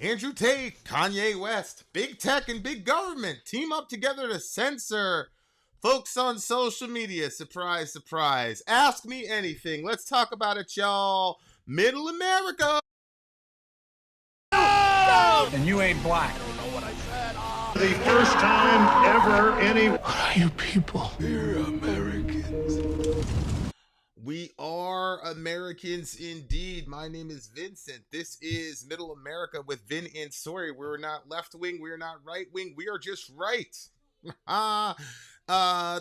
Andrew Tate, Kanye West, big tech and big government team up together to censor folks on social media. Surprise, surprise. Ask me anything. Let's talk about it, y'all. Middle America. And you ain't black. I don't know what I said. The first time ever any... What are you people? We're Americans. We are Americans indeed. My name is Vincent. This is Middle America with Vin and Sori. We're not left wing. We're not right wing. We are just right.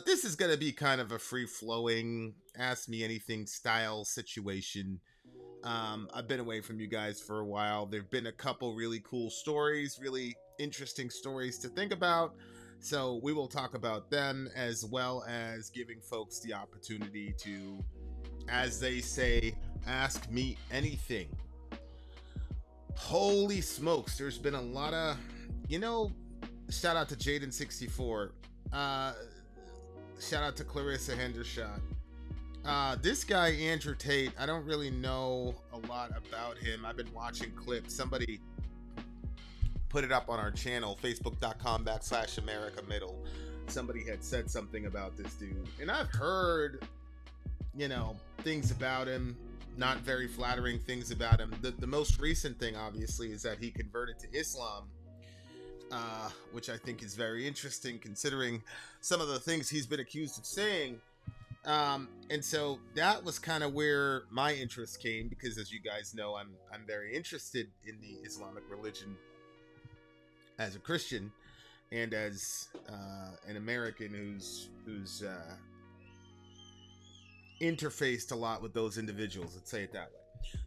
This is going to be kind of a free flowing ask me anything style situation. I've been away from you guys for a while. There've been a couple really cool stories, really interesting stories to think about. So we will talk about them, as well as giving folks the opportunity to, as they say, ask me anything. Holy smokes, there's been a lot of, shout out to Jaden64. Shout out to Clarissa Hendershot. This guy, Andrew Tate, I don't really know a lot about him. I've been watching clips. Somebody put it up on our channel, facebook.com/America Middle. Somebody had said something about this dude. And I've heard, things about him, not very flattering things about him. The most recent thing, obviously, is that he converted to Islam, which I think is very interesting considering some of the things he's been accused of saying. And so that was kind of where my interest came, because as you guys know, I'm very interested in the Islamic religion as a Christian and as an American who's interfaced a lot with those individuals, let's say it that way.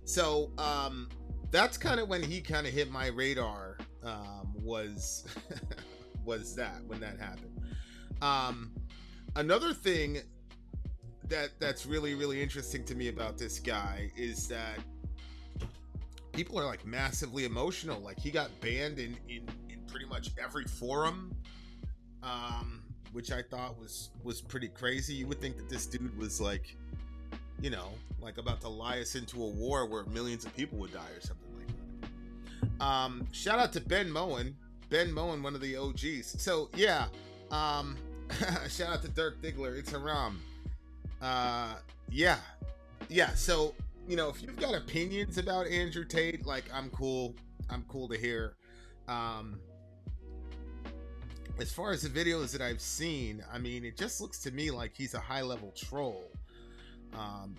So that's kind of when he kind of hit my radar, was when that happened. Another thing that's really, really interesting to me about this guy is that people are like massively emotional. Like, he got banned in pretty much every forum, which I thought was pretty crazy. You would think that this dude was like, about to lie us into a war where millions of people would die or something like that. Shout out to Ben Moen, one of the OGs. So yeah, shout out to Dirk Diggler. It's Haram. Yeah. So, if you've got opinions about Andrew Tate, like, I'm cool to hear. As far as the videos that I've seen, I mean, it just looks to me like he's a high-level troll.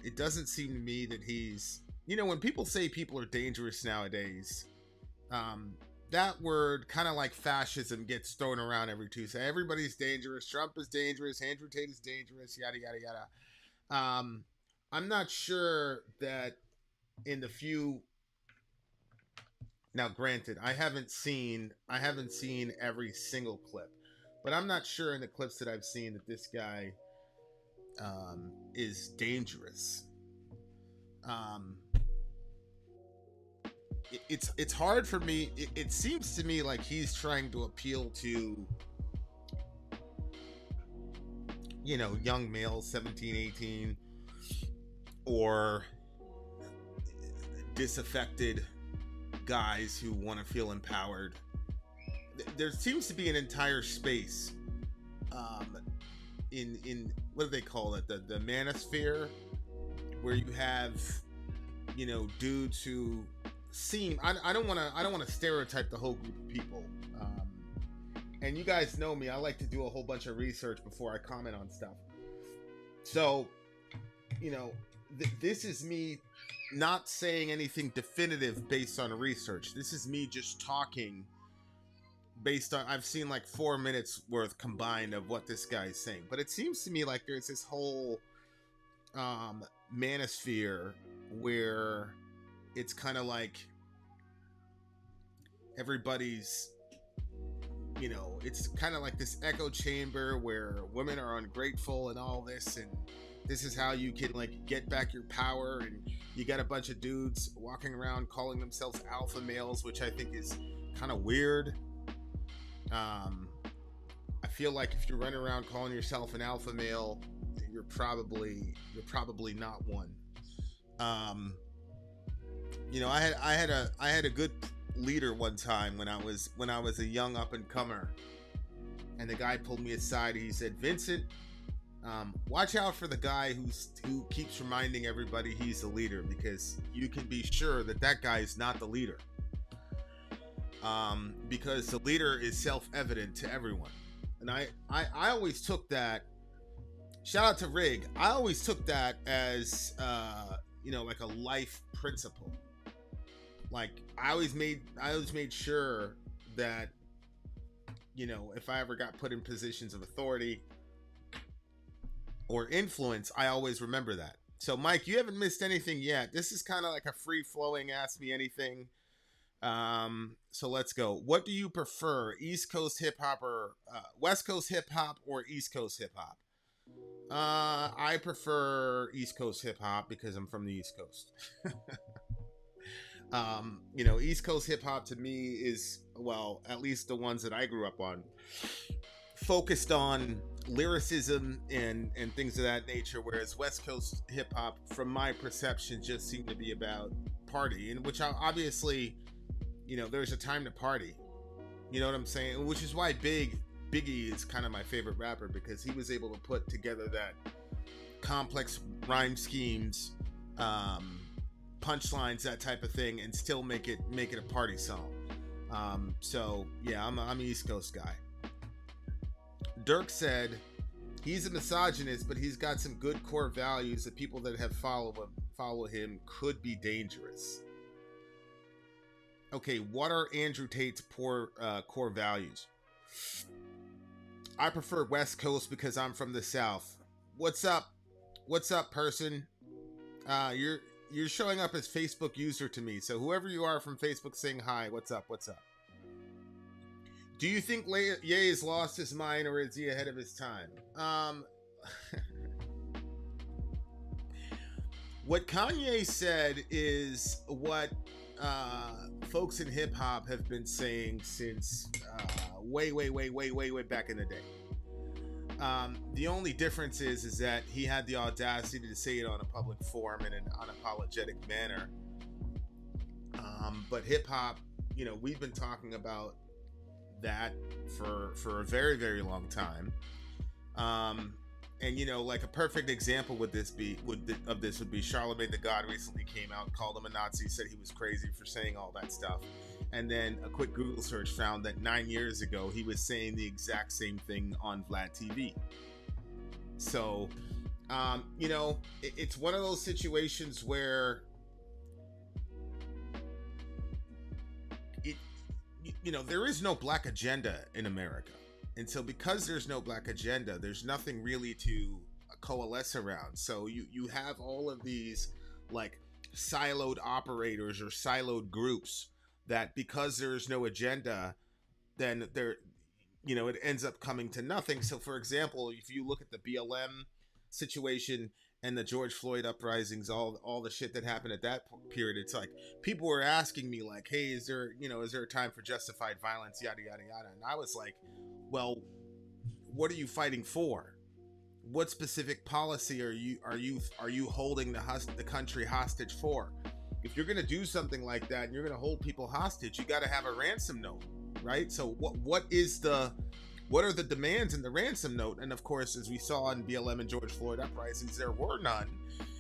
It doesn't seem to me that he's, when people say people are dangerous nowadays, that word, kind of like fascism, gets thrown around every Tuesday. Everybody's dangerous. Trump is dangerous. Andrew Tate is dangerous. Yada, yada, yada. I'm not sure that in the few, now granted, I haven't seen every single clip, but I'm not sure in the clips that I've seen that this guy is dangerous. It's hard for me. It seems to me like he's trying to appeal to, young males, 17, 18, or disaffected guys who want to feel empowered. There seems to be an entire space in what do they call it, the manosphere, where you have dudes who seem, I don't want to stereotype the whole group of people, and you guys know me, I like to do a whole bunch of research before I comment on stuff. So this is me not saying anything definitive based on research. This is me just talking based on, I've seen like 4 minutes worth combined of what this guy's saying. But it seems to me like there's this whole manosphere where it's kind of like everybody's, it's kind of like this echo chamber where women are ungrateful and all this, and this is how you can like get back your power, and you got a bunch of dudes walking around calling themselves alpha males, which I think is kind of weird. I feel like if you're running around calling yourself an alpha male, you're probably not one. I had a good leader one time when I was a young up and comer, and the guy pulled me aside. He said, "Vincent, watch out for the guy who keeps reminding everybody he's the leader, because you can be sure that that guy is not the leader. Because the leader is self-evident to everyone." And I always took that. Shout out to Rig. I always took that as like a life principle. Like I always made sure that if I ever got put in positions of authority or influence, I always remember that. So Mike, you haven't missed anything yet. This is kind of like a free-flowing Ask Me Anything. So let's go. What do you prefer, East Coast hip hop or West Coast hip hop or East Coast hip hop? I prefer East Coast hip hop because I'm from the East Coast. East Coast hip hop to me is, well, at least the ones that I grew up on, focused on lyricism and things of that nature, whereas West Coast hip hop, from my perception, just seemed to be about party, in which obviously, there's a time to party. You know what I'm saying? Which is why Biggie is kind of my favorite rapper, because he was able to put together that complex rhyme schemes, punchlines, that type of thing, and still make it a party song. So yeah, I'm an East Coast guy. Dirk said he's a misogynist, but he's got some good core values that people that have follow him could be dangerous. Okay, what are Andrew Tate's core values? I prefer West Coast because I'm from the South. What's up? What's up, person? You're showing up as Facebook user to me. So whoever you are from Facebook, saying hi. What's up? What's up? Do you think Ye has lost his mind, or is he ahead of his time? What Kanye said is what folks in hip hop have been saying since way back in the day. The only difference is that he had the audacity to say it on a public forum in an unapologetic manner. But hip hop, we've been talking about that for a very, very long time. And like a perfect example would be Charlemagne the God recently came out, called him a Nazi, said he was crazy for saying all that stuff. And then a quick Google search found that 9 years ago he was saying the exact same thing on Vlad TV. So, it's one of those situations where there is no black agenda in America. And so because there's no black agenda, there's nothing really to coalesce around. So you have all of these like siloed operators or siloed groups that, because there's no agenda, then it ends up coming to nothing. So for example, if you look at the BLM situation and the George Floyd uprisings, all the shit that happened at that period, it's like people were asking me like, hey, is there a time for justified violence, yada yada yada. And I was like, well, what are you fighting for? What specific policy are you holding the country hostage for? If you're gonna do something like that and you're gonna hold people hostage, you got to have a ransom note, right? So what are the demands in the ransom note? And of course, as we saw in BLM and George Floyd uprisings, there were none.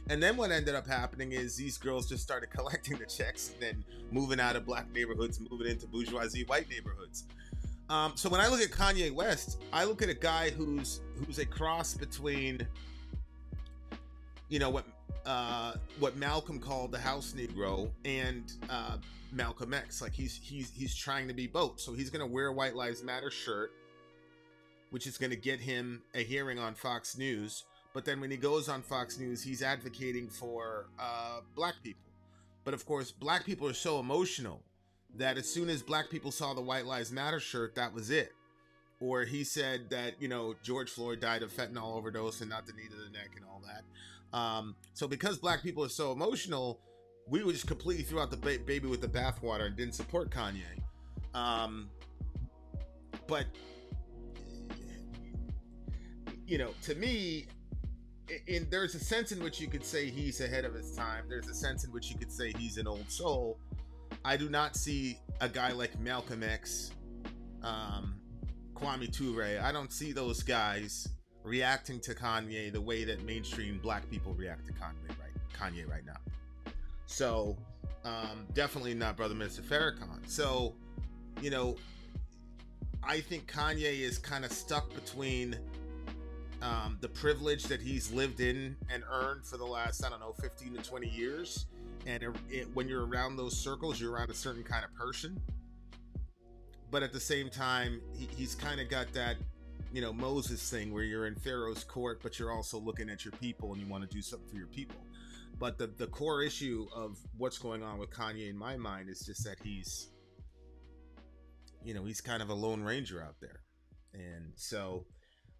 And then what ended up happening is these girls just started collecting the checks and then moving out of black neighborhoods, moving into bourgeoisie white neighborhoods. So when I look at Kanye West, I look at a guy who's a cross between, what Malcolm called the house Negro and Malcolm X. Like he's trying to be both. So he's gonna wear a White Lives Matter shirt, which is gonna get him a hearing on Fox News. But then when he goes on Fox News, he's advocating for black people. But of course, black people are so emotional that as soon as black people saw the White Lives Matter shirt, that was it. Or he said that, George Floyd died of fentanyl overdose and not the knee to the neck and all that. So because black people are so emotional, we just completely threw out the baby with the bathwater and didn't support Kanye. But, to me, there's a sense in which you could say he's ahead of his time. There's a sense in which you could say he's an old soul. I do not see a guy like Malcolm X, Kwame Ture. I don't see those guys reacting to Kanye the way that mainstream black people react to Kanye right now. So definitely not Brother Mr. Farrakhan. So, you know, I think Kanye is kind of stuck between the privilege that he's lived in and earned for the last, I don't know, 15 to 20 years. And when you're around those circles, you're around a certain kind of person. But at the same time, he's kind of got that, you know, Moses thing where you're in Pharaoh's court, but you're also looking at your people and you want to do something for your people. But the core issue of what's going on with Kanye in my mind is just that he's, you know, he's kind of a lone ranger out there. And so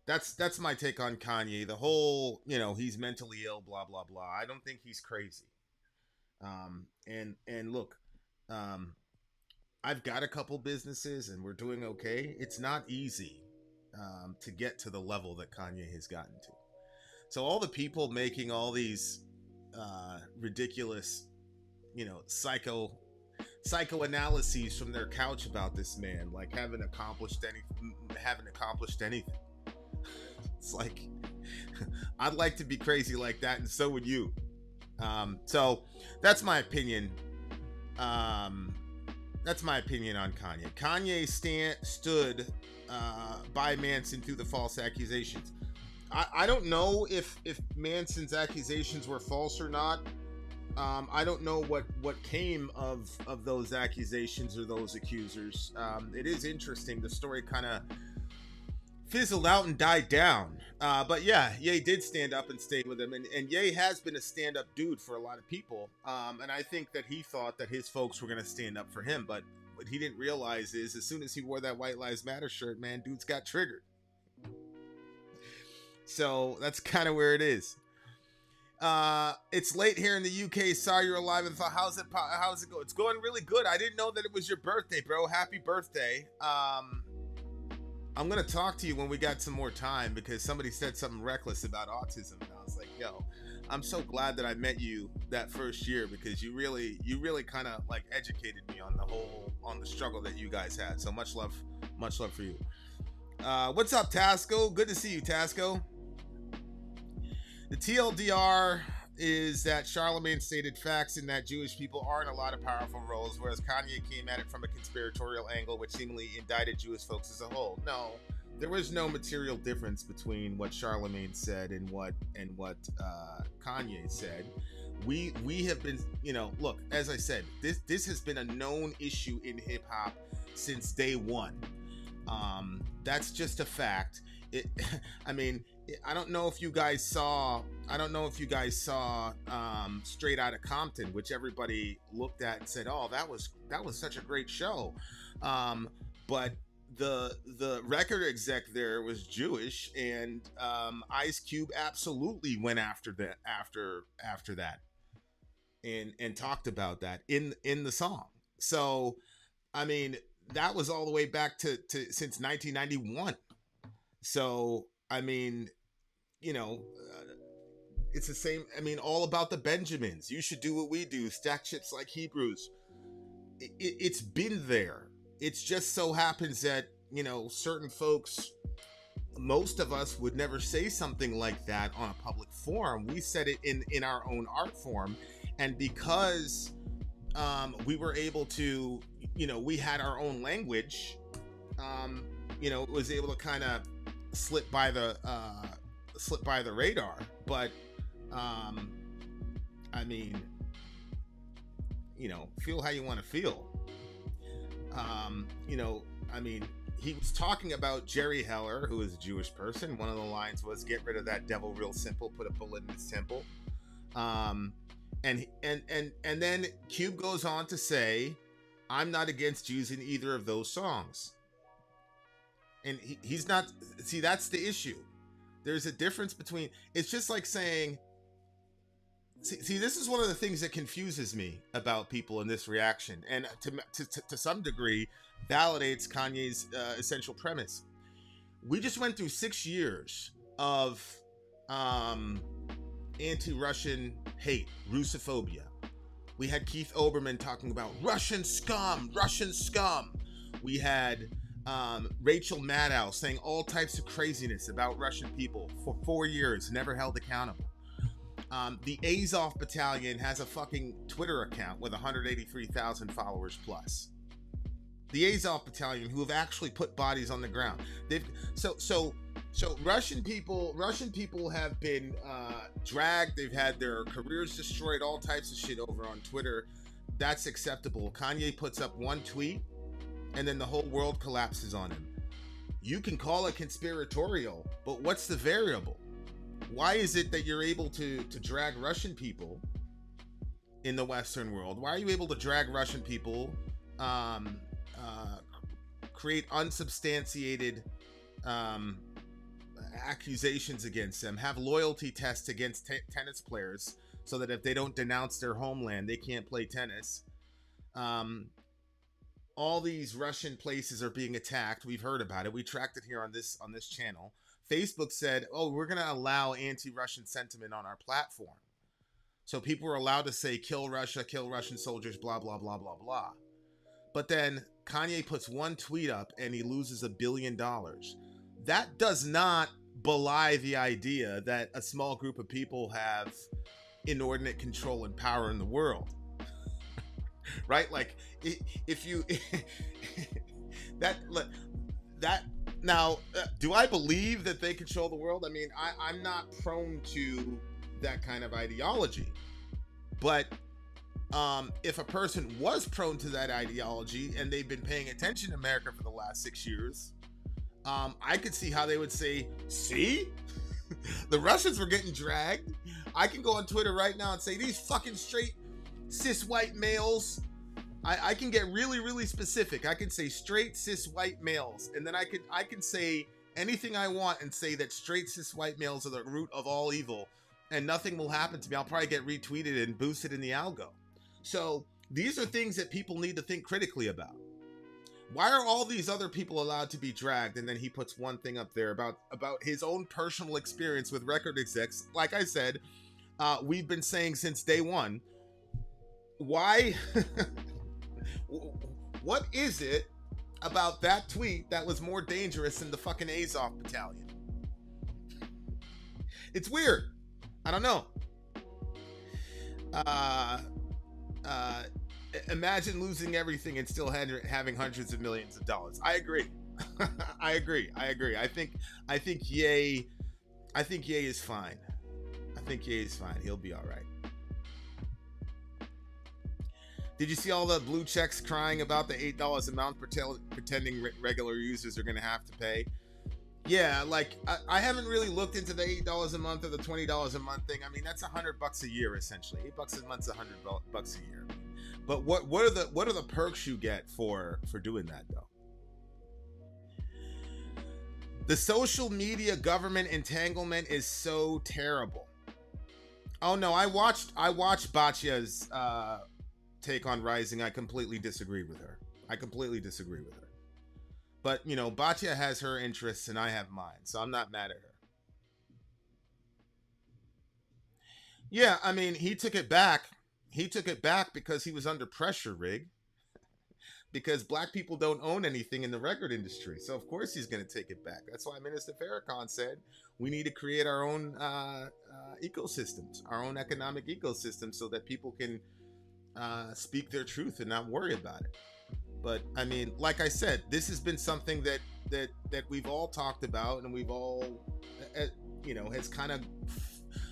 that's my take on Kanye. The whole, you know, he's mentally ill, blah, blah, blah. I don't think he's crazy. And look, I've got a couple businesses and we're doing okay. It's not easy to get to the level that Kanye has gotten to. So all the people making all these ridiculous, you know, psychoanalyses from their couch about this man, like haven't accomplished anything. It's like, I'd like to be crazy like that, and so would you. So that's my opinion. That's my opinion on Kanye. Kanye stood by Manson through the false accusations. I don't know if Manson's accusations were false or not. I don't know what came of those accusations or those accusers. It is interesting. The story kind of fizzled out and died down. But yeah, Ye did stand up and stay with him. And Ye has been a stand-up dude for a lot of people. And I think that he thought that his folks were going to stand up for him. But what he didn't realize is as soon as he wore that White Lives Matter shirt, man, dudes got triggered. So that's kind of where it is. It's late here in the UK. Sorry you're alive and thought, how's it go? It's going really good. I didn't know that it was your birthday, bro. Happy birthday. I'm gonna talk to you when we got some more time because somebody said something reckless about autism, and I was like, yo, I'm so glad that I met you that first year because you really kind of like educated me on the struggle that you guys had. So much love for you. What's up, Tasco? Good to see you, Tasco. The TLDR is that Charlemagne stated facts in that Jewish people are in a lot of powerful roles, whereas Kanye came at it from a conspiratorial angle, which seemingly indicted Jewish folks as a whole. No, there was no material difference between what Charlemagne said and what Kanye said. We have been, you know, look, as I said, this has been a known issue in hip hop since day one. That's just a fact. I don't know if you guys saw Straight Outta Compton, which everybody looked at and said, "Oh, that was such a great show." But the record exec there was Jewish, and Ice Cube absolutely went after that after that, and talked about that in the song. So, I mean, that was all the way back to since 1991. So, I mean, you know, it's the same. I mean, all about the Benjamins. You should do what we do. Stack chips like Hebrews. It's been there. It's just so happens that, you know, certain folks, most of us would never say something like that on a public forum. We said it in our own art form. And because we were able to, you know, we had our own language, you know, it was able to kind of slip by the radar. But I mean, you know, feel how you want to feel. You know, I mean, he was talking about Jerry Heller, who is a Jewish person. One of the lines was, "Get rid of that devil real simple, put a bullet in his temple." And then Cube goes on to say, "I'm not against Jews in either of those songs." And he's not. See, that's the issue. There's a difference between. It's just like saying. See, this is one of the things that confuses me about people in this reaction, and to some degree, validates Kanye's essential premise. We just went through 6 years of anti-Russian hate, Russophobia. We had Keith Olbermann talking about Russian scum, Russian scum. We had Rachel Maddow saying all types of craziness about Russian people for 4 years, never held accountable. The Azov Battalion has a fucking Twitter account with 183,000 followers plus. The Azov Battalion, who have actually put bodies on the ground. So Russian people have been dragged. They've had their careers destroyed. All types of shit over on Twitter. That's acceptable. Kanye puts up one tweet, and then the whole world collapses on him. You can call it conspiratorial, but what's the variable? Why is it that you're able to drag Russian people in the Western world? Why are you able to drag Russian people, create unsubstantiated accusations against them, have loyalty tests against tennis players so that if they don't denounce their homeland, they can't play tennis? All these Russian places are being attacked. We've heard about it. We tracked it here on this channel. Facebook said, oh, we're going to allow anti-Russian sentiment on our platform. So people are allowed to say, kill Russia, kill Russian soldiers, blah, blah, blah, blah, blah. But then Kanye puts one tweet up and he loses $1 billion. That does not belie the idea that a small group of people have inordinate control and power in the world. Right? Like, if you... that now, do I believe that they control the world? I mean, I'm not prone to that kind of ideology. But if a person was prone to that ideology and they've been paying attention to America for the last 6 years, I could see how they would say, see? The Russians were getting dragged. I can go on Twitter right now and say, these fucking straight cis white males. I can get really, really specific. I can say straight cis white males, and then I can say anything I want and say that straight cis white males are the root of all evil, and nothing will happen to me. I'll probably get retweeted and boosted in the algo. So these are things that people need to think critically about. Why are all these other people allowed to be dragged? And then he puts one thing up there about his own personal experience with record execs. Like I said, we've been saying since day one, why... What is it about that tweet that was more dangerous than the fucking Azov Battalion? It's weird. I don't know. Imagine losing everything and still having hundreds of millions of dollars. I agree. I agree. I think Ye is fine. I think Ye is fine. He'll be all right. Did you see all the blue checks crying about the $8 amount pretending regular users are going to have to pay? Yeah, like I haven't really looked into the $8 a month or the $20 a month thing. I mean, that's $100 a year essentially. $8 a month's $100 a year. But what are the perks you get for doing that though? The social media government entanglement is so terrible. Oh no, I watched Batya's take on Rising. I completely disagree with her. But, you know, Batya has her interests and I have mine, so I'm not mad at her. Yeah, I mean, he took it back. He took it back because he was under pressure, Rig. Because black people don't own anything in the record industry. So, of course, he's going to take it back. That's why Minister Farrakhan said we need to create our own ecosystems, our own economic ecosystem so that people can speak their truth and not worry about it. But I mean, like I said, this has been something that we've all talked about, and we've all, you know, has kind of.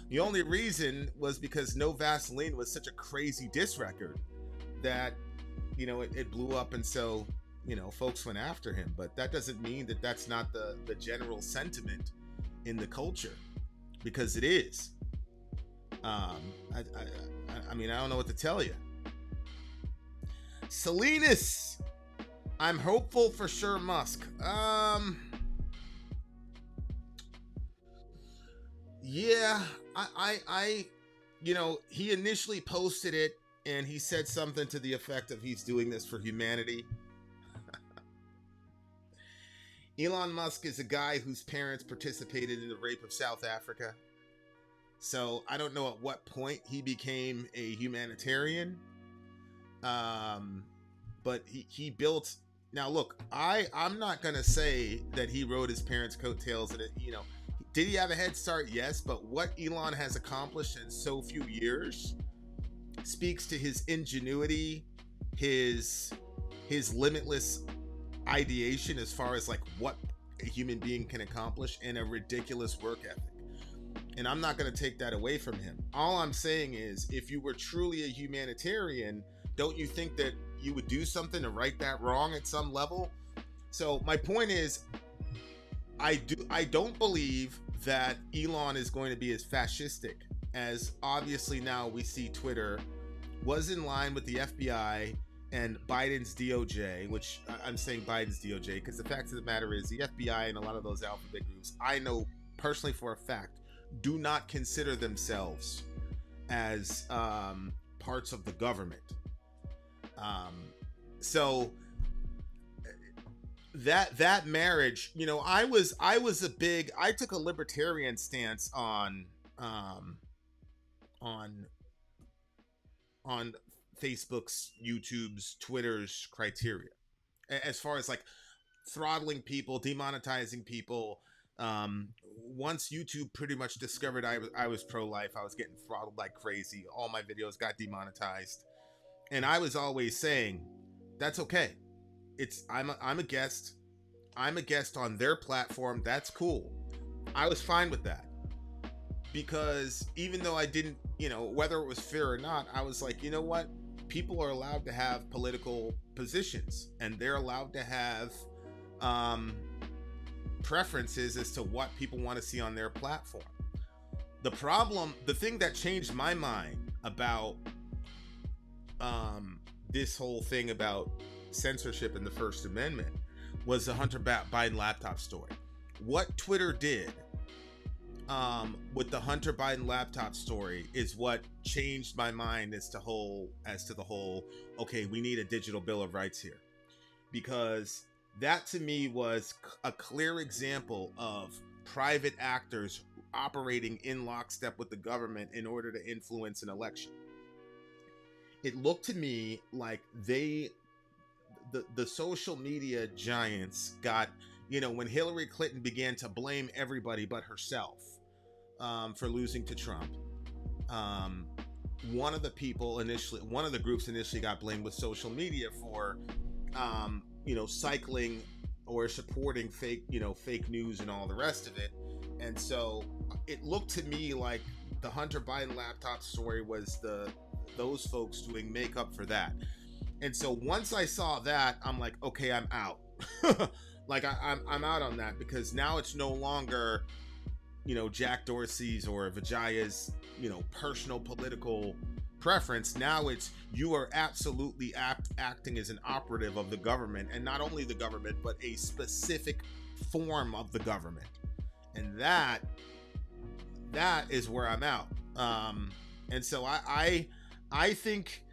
The only reason was because No Vaseline was such a crazy diss record that, you know, it blew up, and so, you know, folks went after him. But that doesn't mean that that's not the general sentiment in the culture, because it is. I mean, I don't know what to tell you. Salinas, I'm hopeful for sure Musk. Yeah, I, you know, he initially posted it and he said something to the effect of he's doing this for humanity. Elon Musk is a guy whose parents participated in the rape of South Africa. So I don't know at what point he became a humanitarian. But he built. Now look, I'm not gonna say that he rode his parents' coattails, and did he have a head start? Yes, but what Elon has accomplished in so few years speaks to his ingenuity, his limitless ideation as far as like what a human being can accomplish, and a ridiculous work ethic. And I'm not going to take that away from him. All I'm saying is, if you were truly a humanitarian, don't you think that you would do something to right that wrong at some level? So my point is, I don't believe that Elon is going to be as fascistic as obviously now we see Twitter was in line with the FBI and Biden's DOJ, which I'm saying Biden's DOJ because the fact of the matter is the FBI and a lot of those alphabet groups, I know personally for a fact, do not consider themselves as parts of the government. So that marriage, I took a libertarian stance on Facebook's, YouTube's, Twitter's criteria as far as like throttling people, demonetizing people. Once YouTube pretty much discovered I was pro-life, I was getting throttled like crazy. All my videos got demonetized, and I was always saying, that's okay. I'm a guest. I'm a guest on their platform. That's cool. I was fine with that because even though I didn't, whether it was fair or not, I was like, you know what? People are allowed to have political positions, and they're allowed to have preferences as to what people want to see on their platform. The thing that changed my mind about this whole thing about censorship in the First Amendment was the Hunter Biden laptop story. What Twitter did with the Hunter Biden laptop story is what changed my mind as to the whole, okay, we need a digital Bill of Rights here. Because that to me was a clear example of private actors operating in lockstep with the government in order to influence an election. It looked to me like the social media giants got, when Hillary Clinton began to blame everybody but herself for losing to Trump. One of the groups initially got blamed with social media for, cycling or supporting fake news and all the rest of it. And so it looked to me like the Hunter Biden laptop story was those folks doing makeup for that. And so once I saw that, I'm like, okay, I'm out. Like I'm out on that, because now it's no longer, Jack Dorsey's or Vijaya's, personal political preference. Now it's, you are absolutely acting as an operative of the government, and not only the government, but a specific form of the government. And that is where I'm out. And so I think,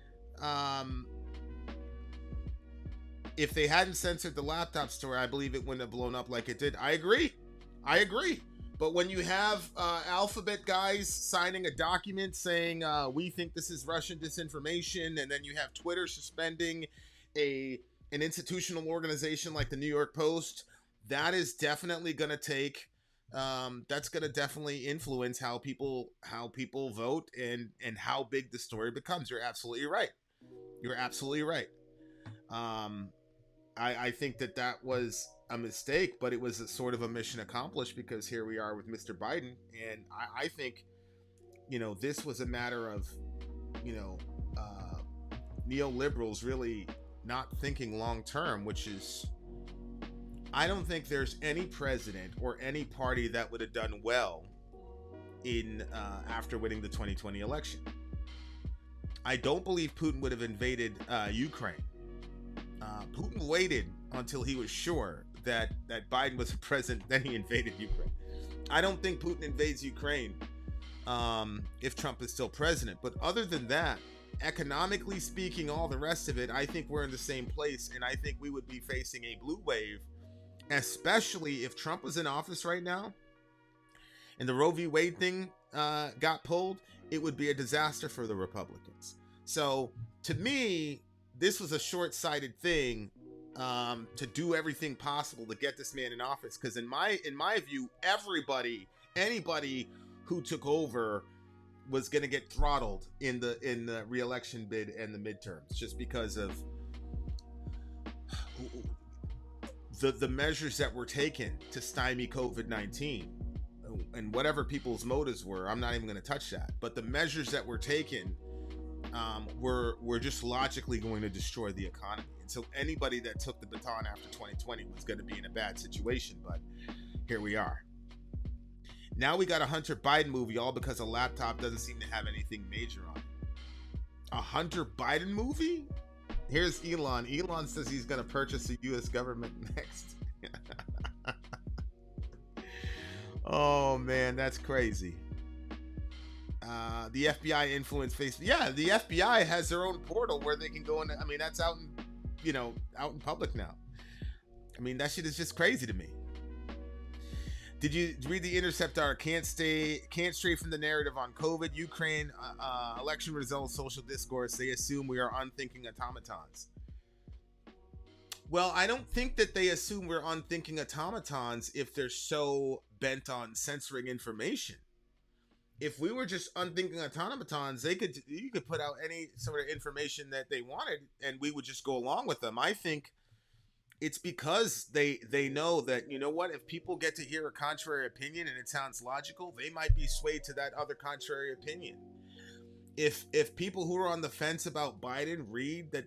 if they hadn't censored the laptop story, I believe it wouldn't have blown up like it did. I agree. But when you have alphabet guys signing a document saying we think this is Russian disinformation, and then you have Twitter suspending an institutional organization like the New York Post, that is definitely going to take. That's going to definitely influence how people vote and how big the story becomes. You're absolutely right. I think that was a mistake, but it was a sort of a mission accomplished, because here we are with Mr. Biden. And I think, this was a matter of, neoliberals really not thinking long term, which is, I don't think there's any president or any party that would have done well in after winning the 2020 election. I don't believe Putin would have invaded Ukraine. Putin waited until he was sure that Biden was the president, then he invaded Ukraine. I don't think Putin invades Ukraine if Trump is still president. But other than that, economically speaking, all the rest of it, I think we're in the same place, and I think we would be facing a blue wave, especially if Trump was in office right now and the Roe v. Wade thing got pulled. It would be a disaster for the Republicans. So to me, this was a short-sighted thing to do everything possible to get this man in office. Because in my view, anybody who took over was going to get throttled in the re-election bid and the midterms, just because of the measures that were taken to stymie COVID-19. And whatever people's motives were, I'm not even going to touch that. But the measures that were taken were just logically going to destroy the economy. And so anybody that took the baton after 2020 was going to be in a bad situation. But here we are. Now we got a Hunter Biden movie, all because a laptop doesn't seem to have anything major on it. A Hunter Biden movie? Here's Elon. Elon says he's going to purchase the U.S. government next. Oh, man, that's crazy. The FBI influenced Facebook. Yeah, the FBI has their own portal where they can go in. I mean, that's out in public now. I mean, that shit is just crazy to me. Did you read the Intercept article? Can't stray from the narrative on COVID, Ukraine, election results, social discourse. They assume we are unthinking automatons. Well, I don't think that they assume we're unthinking automatons if they're so bent on censoring information. If we were just unthinking automatons, you could put out any sort of information that they wanted, and we would just go along with them. I think it's because they know that, you know what, if people get to hear a contrary opinion and it sounds logical, they might be swayed to that other contrary opinion. If people who are on the fence about Biden read that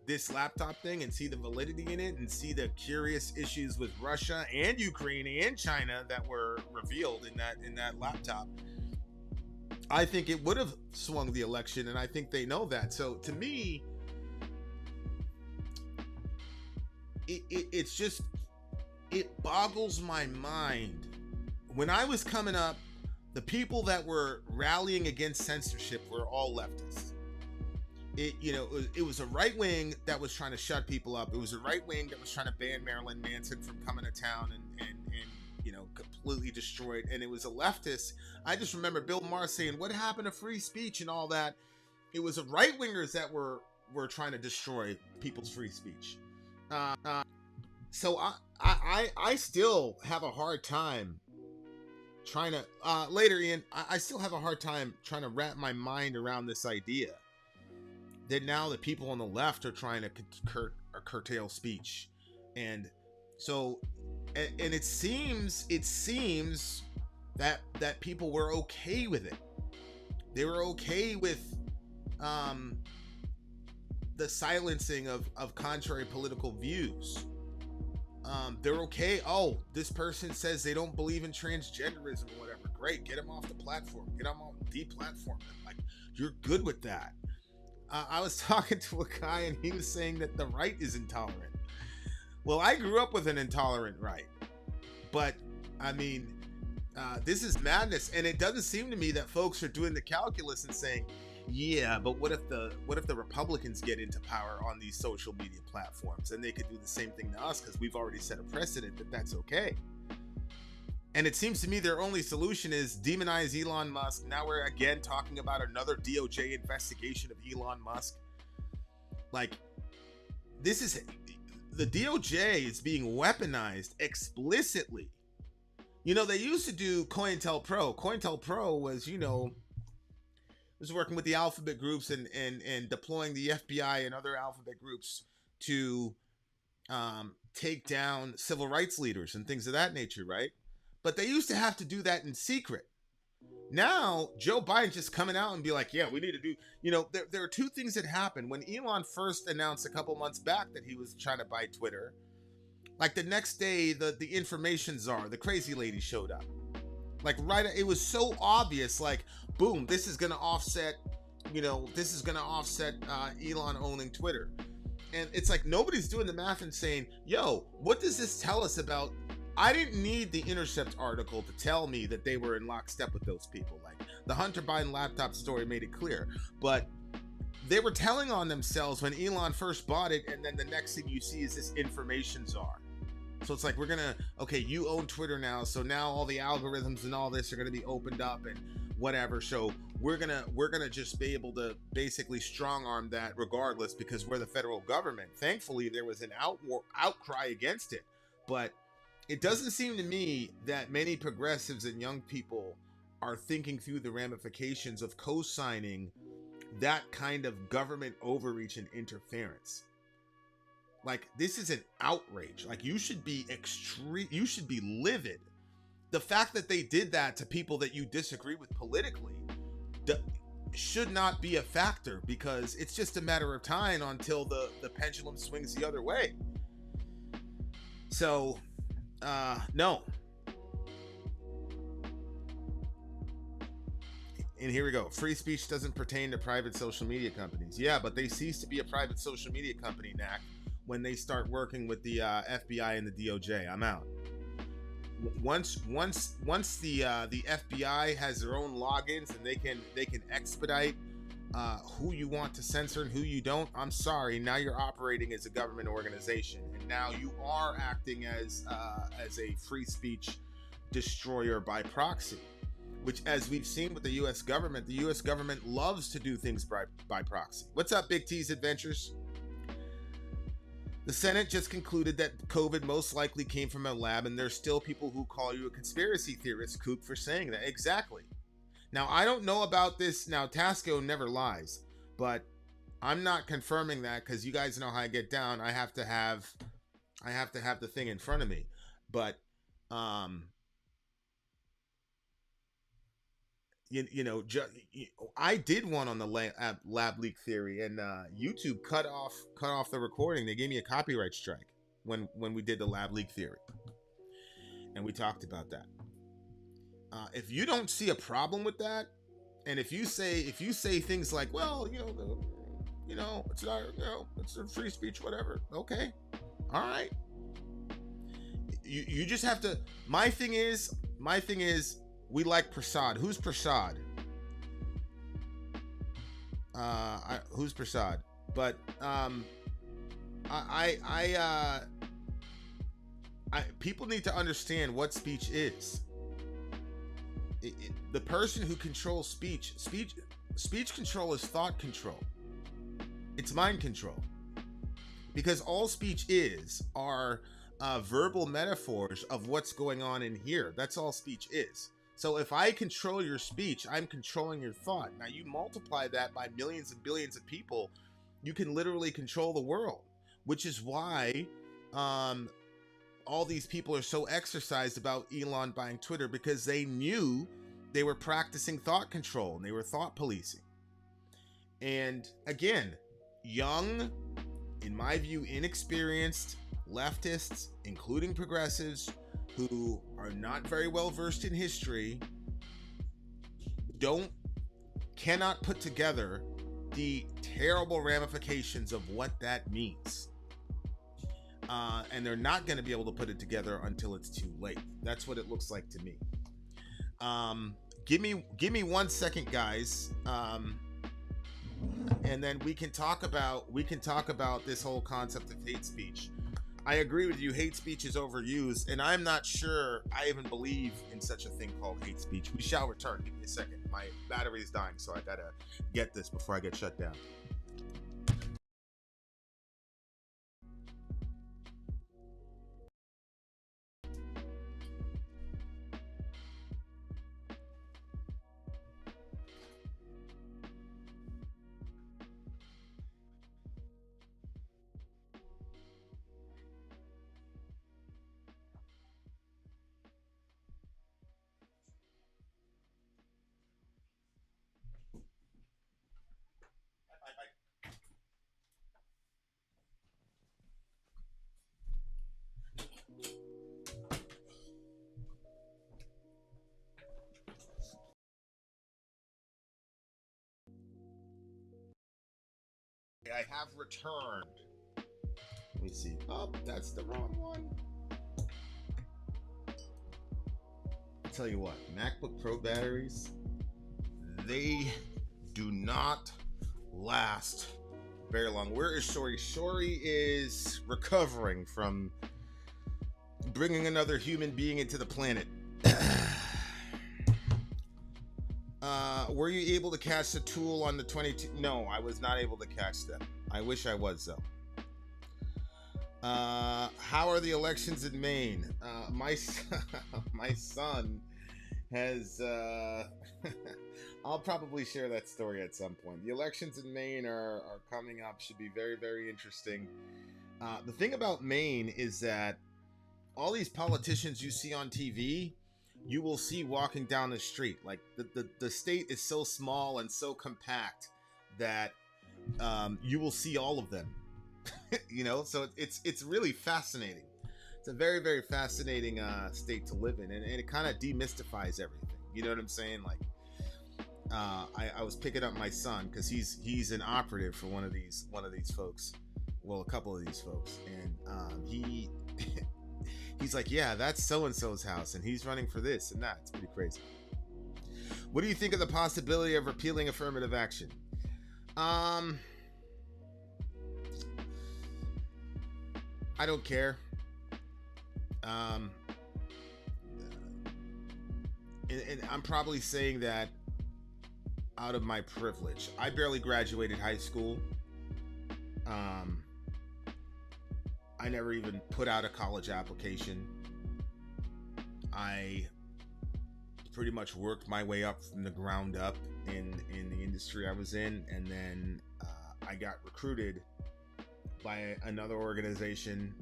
this laptop thing and see the validity in it and see the curious issues with Russia and Ukraine and China that were revealed in that laptop, I think it would have swung the election, and I think they know that. So to me, it's just, it boggles my mind. When I was coming up, the people that were rallying against censorship were all leftists. It was a right wing that was trying to shut people up. It was a right wing that was trying to ban Marilyn Manson from coming to town and completely destroyed. And it was a leftist. I just remember Bill Maher saying, "What happened to free speech?" and all that. It was a right wingers that were trying to destroy people's free speech. So I still have a hard time trying to later, Ian, I still have a hard time trying to wrap my mind around this idea that now the people on the left are trying to curtail speech. And so and it seems that people were okay with it. They were okay with the silencing of contrary political views. They're okay. Oh, this person says they don't believe in transgenderism or whatever. Great, get them off the platform. Get them off, deplatform them. Like, you're good with that. I was talking to a guy and he was saying that the right is intolerant. Well, I grew up with an intolerant right, but I mean, this is madness, and it doesn't seem to me that folks are doing the calculus and saying, yeah, but what if the Republicans get into power on these social media platforms, and they could do the same thing to us because we've already set a precedent that that's okay. And it seems to me their only solution is demonize Elon Musk. Now we're again talking about another DOJ investigation of Elon Musk. Like, this is, the DOJ is being weaponized explicitly. You know, they used to do COINTELPRO. COINTELPRO was, was working with the alphabet groups and deploying the FBI and other alphabet groups to take down civil rights leaders and things of that nature, right? But they used to have to do that in secret. Now, Joe Biden just coming out and be like, yeah, we need to do, there are two things that happened. When Elon first announced a couple months back that he was trying to buy Twitter, like the next day, the information czar, the crazy lady, showed up. Like, right, it was so obvious, like, boom, this is going to offset, Elon owning Twitter. And it's like, nobody's doing the math and saying, yo, what does this tell us about? I didn't need the Intercept article to tell me that they were in lockstep with those people. Like, the Hunter Biden laptop story made it clear, but they were telling on themselves when Elon first bought it, and then the next thing you see is this information czar. So it's like, we're gonna, okay, you own Twitter now, so now all the algorithms and all this are gonna be opened up, and whatever. So we're gonna just be able to basically strong arm that regardless, because we're the federal government. Thankfully, there was an outcry against it, but it doesn't seem to me that many progressives and young people are thinking through the ramifications of co-signing that kind of government overreach and interference. Like, this is an outrage. Like, you should be livid. The fact that they did that to people that you disagree with politically should not be a factor, because it's just a matter of time until the pendulum swings the other way. So, no. And here we go. Free speech doesn't pertain to private social media companies. Yeah, but they cease to be a private social media company, Knack, when they start working with the FBI and the DOJ. I'm out. Once the FBI has their own logins and they can expedite who you want to censor and who you don't, I'm sorry, now you're operating as a government organization, and now you are acting as a free speech destroyer by proxy, which, as we've seen with the U.S. government loves to do things by proxy. What's up, Big T's Adventures? The Senate just concluded that COVID most likely came from a lab, and there's still people who call you a conspiracy theorist, Kook, for saying that. Exactly. Now, I don't know about this. Now, Tasco never lies, but I'm not confirming that, because you guys know how I get down. I have to have the thing in front of me. But I did one on the lab leak theory, and YouTube cut off the recording. They gave me a copyright strike when we did the lab leak theory, and we talked about that. If you don't see a problem with that, and if you say things like, well, it's not, it's a free speech, whatever. Okay, all right. You just have to. My thing is. We like Prasad. Who's Prasad? Who's Prasad? But people need to understand what speech is. The person who controls speech control is thought control. It's mind control. Because all speech are verbal metaphors of what's going on in here. That's all speech is. So if I control your speech, I'm controlling your thought. Now you multiply that by millions and billions of people, you can literally control the world, which is why all these people are so exercised about Elon buying Twitter, because they knew they were practicing thought control and they were thought policing. And again, young, in my view, inexperienced leftists, including progressives, who are not very well versed in history, cannot put together the terrible ramifications of what that means. And they're not going to be able to put it together until it's too late. That's what it looks like to me. Give me 1 second, guys. And then we can talk about this whole concept of hate speech. I agree with you. Hate speech is overused, and I'm not sure I even believe in such a thing called hate speech. We shall return. Give me a second. My battery is dying, so I gotta get this before I get shut down. I have returned. Let me see. Oh, that's the wrong one. I'll tell you what, MacBook Pro batteries, they do not last very long. Where is Sori? Sori is recovering from bringing another human being into the planet. Were you able to catch the tool on the 22? No, I was not able to catch them. I wish I was, though. How are the elections in Maine? My son has I'll probably share that story at some point. The elections in Maine are coming up, should be very, very interesting. The thing about Maine is that all these politicians you see on TV, you will see walking down the street. Like the state is so small and so compact that you will see all of them. You know, so it's really fascinating. It's a very, very fascinating state to live in, and it kind of demystifies everything. You know what I'm saying? Like, I was picking up my son because he's an operative for one of these folks, well, a couple of these folks, and he's like, yeah, that's so and so's house, and he's running for this and that. It's pretty crazy. What do you think of the possibility of repealing affirmative action? I don't care. And I'm probably saying that out of my privilege. I barely graduated high school. I never even put out a college application. I pretty much worked my way up from the ground up in the industry I was in, and then I got recruited by another organization.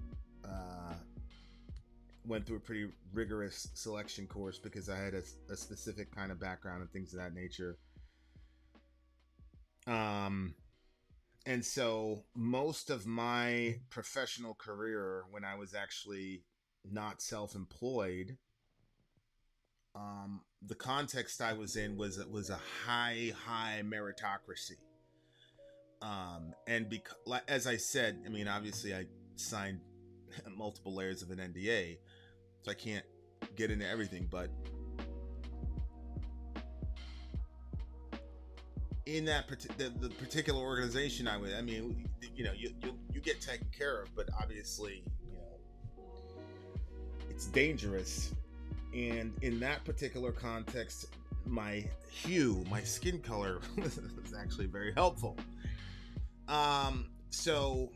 Went through a pretty rigorous selection course because I had a specific kind of background and things of that nature. And so most of my professional career, when I was actually not self-employed, the context I was in was a high meritocracy. And because, as I said, I mean, obviously I signed multiple layers of an NDA, so I can't get into everything, but in that the particular organization I mean, you know, you get taken care of, but obviously, you know, it's dangerous. And in that particular context, my skin color was actually very helpful. So,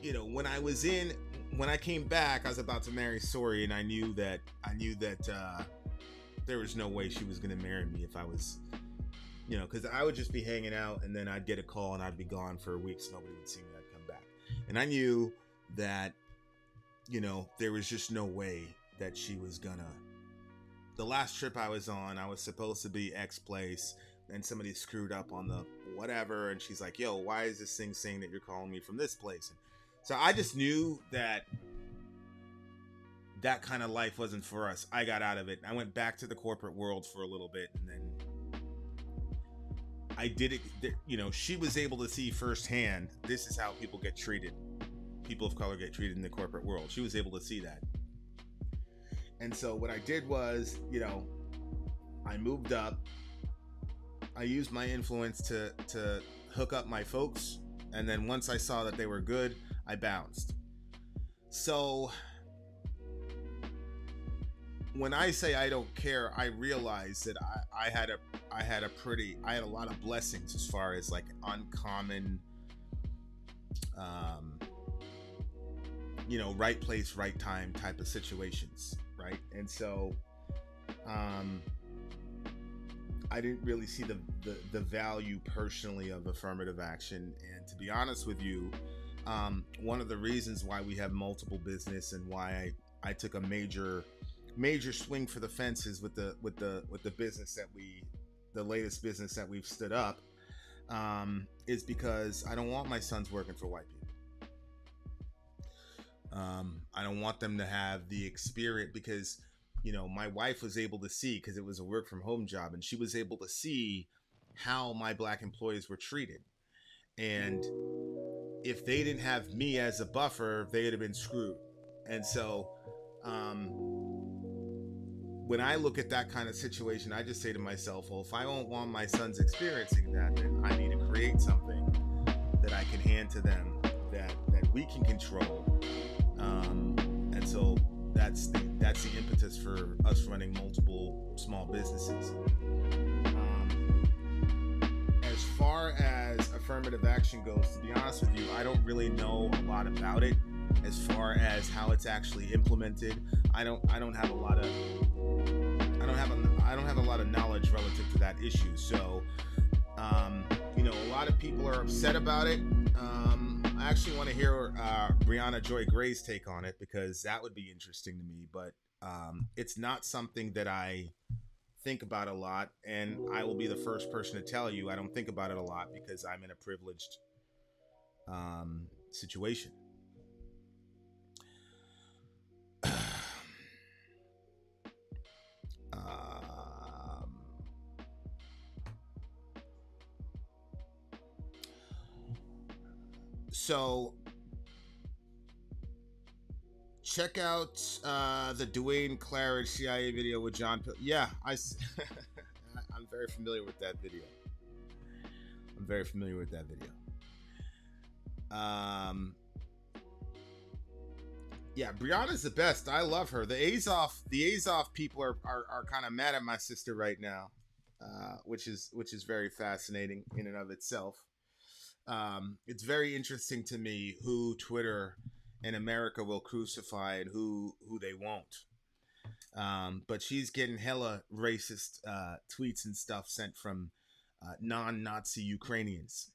you know, when I came back, I was about to marry Sori, and I knew that there was no way she was going to marry me if I was, you know, because I would just be hanging out, and then I'd get a call, and I'd be gone for weeks. Nobody would see me. I'd come back, and I knew that, you know, there was just no way that she was gonna. The last trip I was on, I was supposed to be X place, and somebody screwed up on the whatever, and she's like, yo, why is this thing saying that you're calling me from this place? And so I just knew that kind of life wasn't for us. I got out of it. I went back to the corporate world for a little bit, and then I did it. You know, she was able to see firsthand, this is how people get treated. People of color get treated in the corporate world. She was able to see that. And so what I did was, you know, I moved up. I used my influence to hook up my folks. And then once I saw that they were good, I bounced. So when I say I don't care, I realize that I had a lot of blessings as far as like uncommon, you know, right place, right time type of situations. Right. And so, I didn't really see the value personally of affirmative action. And to be honest with you, one of the reasons why we have multiple business and why I took a major swing for the fences with the business the latest business that we've stood up, is because I don't want my sons working for white people. I don't want them to have the experience, because, you know, my wife was able to see, because it was a work from home job, and she was able to see how my black employees were treated. And if they didn't have me as a buffer, they'd have been screwed. And so, when I look at that kind of situation, I just say to myself, well, if I don't want my sons experiencing that, then I need to create something that I can hand to them that we can control. And so that's the impetus for us running multiple small businesses. far as affirmative action goes, to be honest with you, I don't really know a lot about it. As far as how it's actually implemented, I don't have a lot of knowledge relative to that issue. So, a lot of people are upset about it. I actually want to hear Brianna Joy Gray's take on it, because that would be interesting to me. But it's not something that I think about a lot, and I will be the first person to tell you I don't think about it a lot because I'm in a privileged situation. So check out the Dwayne Claridge CIA video with John Pill. Yeah, I'm very familiar with that video. Yeah, Brianna's the best. I love her. The Azov people are kind of mad at my sister right now, which is very fascinating in and of itself. It's very interesting to me who Twitter and America will crucify and who they won't. But she's getting hella racist tweets and stuff sent from non-Nazi Ukrainians,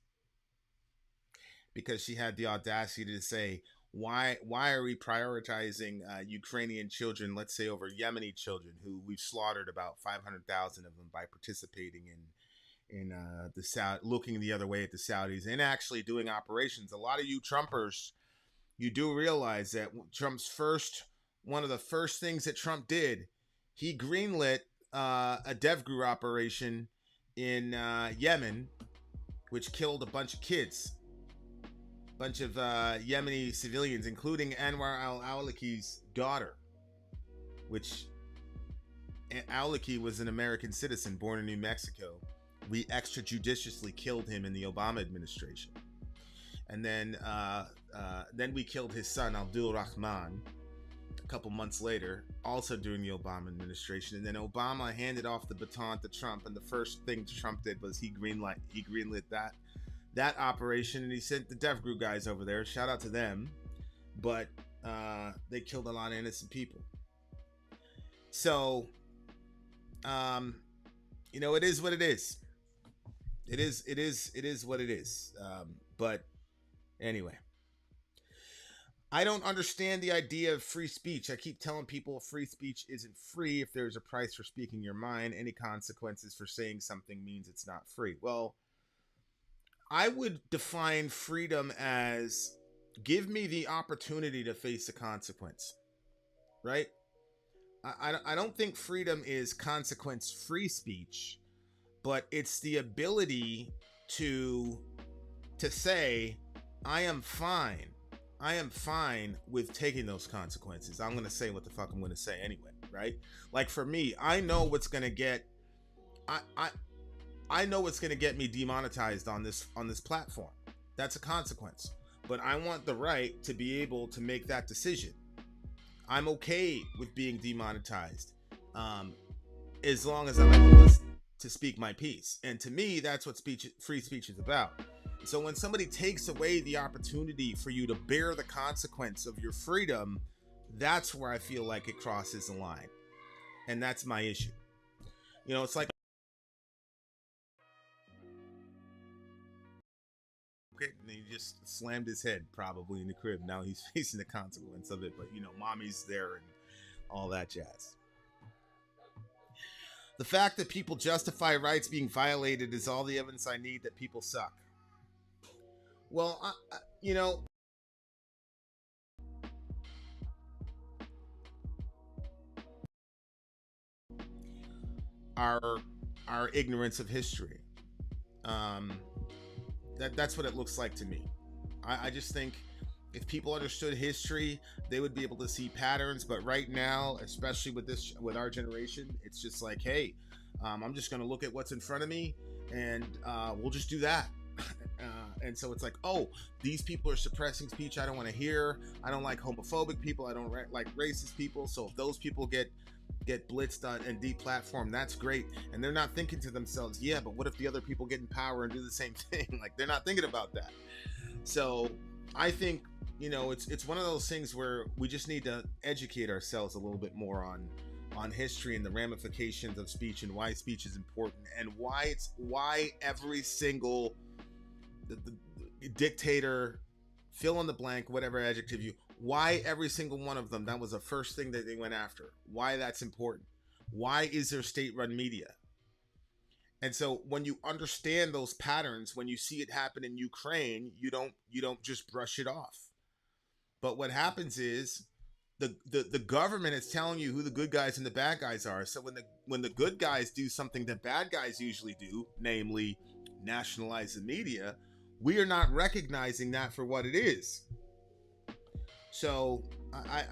because she had the audacity to say, why are we prioritizing Ukrainian children, let's say, over Yemeni children, who we've slaughtered about 500,000 of them by participating in the South, looking the other way at the Saudis and actually doing operations. A lot of you Trumpers, you do realize that one of the first things that Trump did, he greenlit a DevGru operation in Yemen, which killed a bunch of kids, bunch of Yemeni civilians, including Anwar al-Awlaki's daughter, which Awlaki was an American citizen born in New Mexico. We extrajudiciously killed him in the Obama administration. And then we killed his son, Abdul Rahman, a couple months later, also during the Obama administration. And then Obama handed off the baton to Trump. And the first thing Trump did was he greenlit that operation. And he sent the DevGru guys over there. Shout out to them. But they killed a lot of innocent people. So, it is what it is. It is what it is. But anyway, I don't understand the idea of free speech. I keep telling people free speech isn't free. If there's a price for speaking your mind, any consequences for saying something means it's not free. Well, I would define freedom as give me the opportunity to face a consequence, right? I don't think freedom is consequence-free speech, but it's the ability to say, I am fine with taking those consequences. I'm going to say what the fuck I'm going to say anyway, right? Like for me, I know what's going to get, I know what's going to get me demonetized on this platform. That's a consequence, but I want the right to be able to make that decision. I'm okay with being demonetized, as long as I'm able to speak my piece. And to me, that's what free speech is about. So when somebody takes away the opportunity for you to bear the consequence of your freedom, that's where I feel like it crosses the line. And that's my issue. It's like, okay, and he just slammed his head probably in the crib. Now he's facing the consequence of it, but mommy's there and all that jazz. The fact that people justify rights being violated is all the evidence I need that people suck. Well, our ignorance of history. That's what it looks like to me. I just think if people understood history, they would be able to see patterns. But right now, especially with our generation, it's just like, hey, I'm just going to look at what's in front of me, and we'll just do that. And so it's like, oh, these people are suppressing speech I don't want to hear. I don't like homophobic people. I don't like racist people. So if those people get get blitzed on and deplatformed, that's great. And they're not thinking to themselves, yeah, but what if the other people get in power and do the same thing? Like, they're not thinking about that. So I think, you know, it's one of those things where we just need to educate ourselves a little bit more on history and the ramifications of speech and why speech is important and why every single the dictator, fill in the blank, whatever adjective why every single one of them, that was the first thing that they went after. Why that's important. Why is there state-run media? And so when you understand those patterns, when you see it happen in Ukraine, you don't just brush it off. But what happens is the government is telling you who the good guys and the bad guys are. So when the good guys do something that bad guys usually do, namely nationalize the media, we are not recognizing that for what it is. So I